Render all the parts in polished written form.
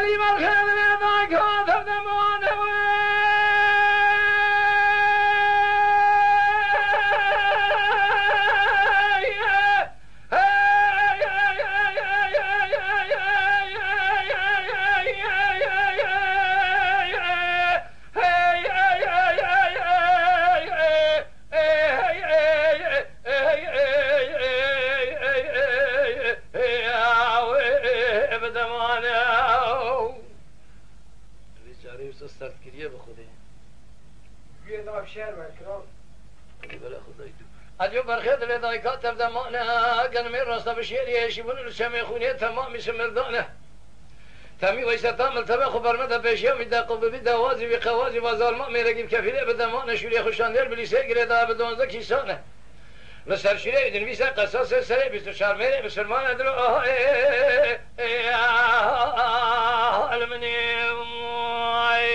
قليل الخير ذاك كاتب دمانه اليوم برخيت لذا كاتب دمانه قال من راسه بشير يشيبون الشام خونيه تمام مردانه تامي ويسا تامل تبع خبر مدى بشيا مدى بدا وازي بقوازي وظالما ميرقب كفيله بدمانه شوري خوشاندر بليسه قريدا بدونزه كيسانه لسر شيري بدن بيسا قصاص سري بيستو شارميري بسلمان ادلو المني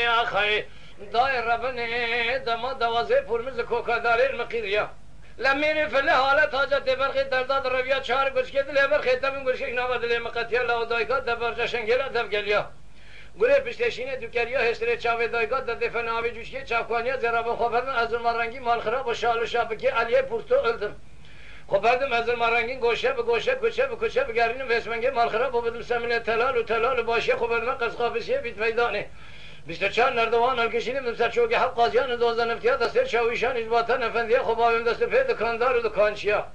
يا خي داير ربني دما دوازي فرمز كوكا داري المقيريا لميني في الحالة حاجة برخي درداد رويات شهر گوش كده لي برخي تمن گوش كده نواد لي مقتيا لا ودايكات دبرجا شنگلا دب گليا گوره پشتشینه دوکریا هستره چاوه دایگات داده فناوی جوشکی چاکوانیا زرابه خبرن از المرنگی مال خراب و شال و شابکی علیه پورتو öldüm خبردم از المرنگی گوشه به گوشه کوچه به کوچه بگرینم وسمنگی مال خراب و بدم سمنه تلال باشی خبرنا قز قافسیه بیت میدانه 24 نردوان الکشینیم دم سرچوگی حق قاضیان دوزده نفتیات است شاویشان ازباتن افندیه خبابیم دست پی دکاندار و دکانچیا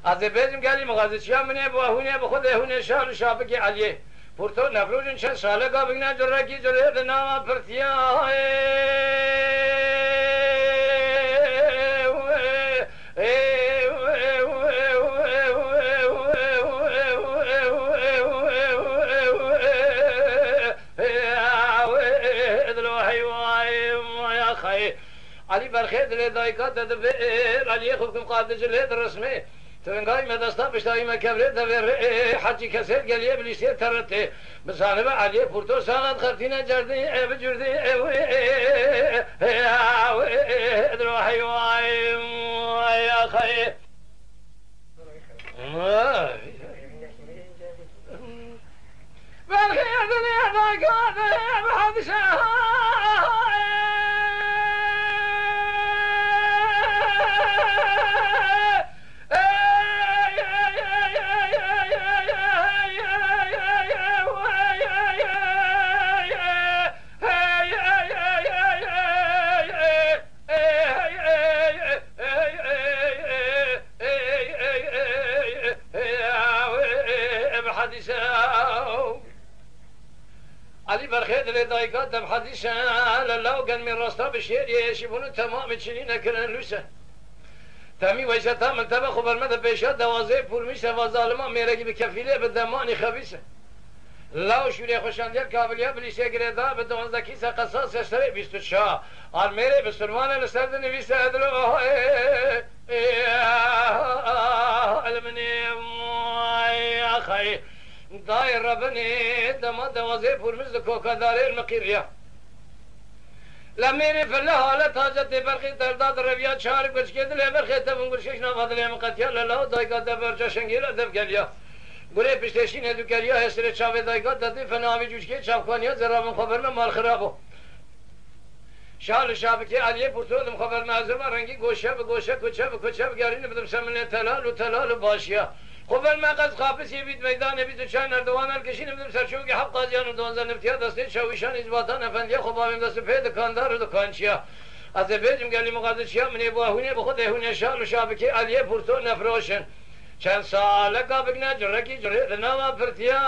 از بیزم گلی مغازچیا منه باهونه به خود هونه شال شابکی علیه پورتو نفروجن چند ساله کا بگنا جرکی جره نام پرتیا علی برخید لدایکات دبیر علی خوب کم قادج لد رسمه تنگای مدستا بشتای مکبره دبیر حجی کسر گلیه بلیسیه ترته بسانه با علی پورتو ساقت خرطینه جردی اب جردی ادرو حیوائی یا خی برخید لدایکات بحدشه علی برخید لدایکات دم حدیثه للاو گن من راستا بشیر یشیبونو تمام چنین نکنن لوسه تامی ویسا تامل تبا خبر مده پیشا دوازه پول میشه و ظالما میرگی به کفیله به دمانی خبیسه لاو شوری خوشاندیر کابلیا بلیسه گریدا به دوانزده کیسه قصاص استره 24 آرمیره به سلمان لسرد نویسه ادلو المنی اخی داير ربني دما دوازي فرمز كوكا داري المقيريا لميني في الحالة حاجة برخي درداد رويات شهر گوش كده لي برخي تبن گوشش نفاد لي مقتيا للاو دايقا دبرجا شنگيلا دب گليا گوري پشتشين دوكريا هسره چاوه دايقا دادي فناوي جوشكي چاوكوانيا زرابن خبرنا مال خرابو شال شابكي عليه پورتو خبر معزوم رنگي گوشه به گوشه کوچه به کوچه بگرين بدم سمنه تلال باشيا خبر ما قد خابس يبيد ميدان 24 نردوان الکشین بدم سرچوگی حق قاضیان و دوانزده نفتیات دسته شاویشان ازباتان افندیه خبابیم دست پی دکاندار و دکانچیا از بیجم گلی مقادچیا منی باهونه بخود هونه شال و شابکی علیه پورتو نفروشن چند ساله کا بگنا جرکی جره نام پرتیا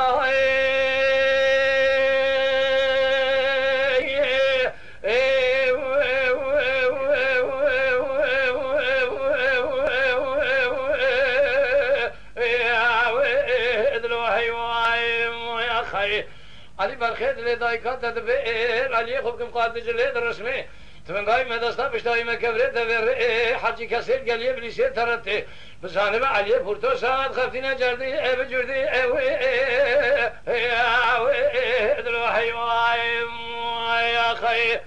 علی برخید لدایکات دبیر علی خوب کم قادج لد رسمه تمنگای مدستا پشتای مکبره دبیر حجی کسر گلیه بلیسیه ترته بسانه علی پورتو ساعت خفتینه جردی اب جردی ادلو حیوائی یا خی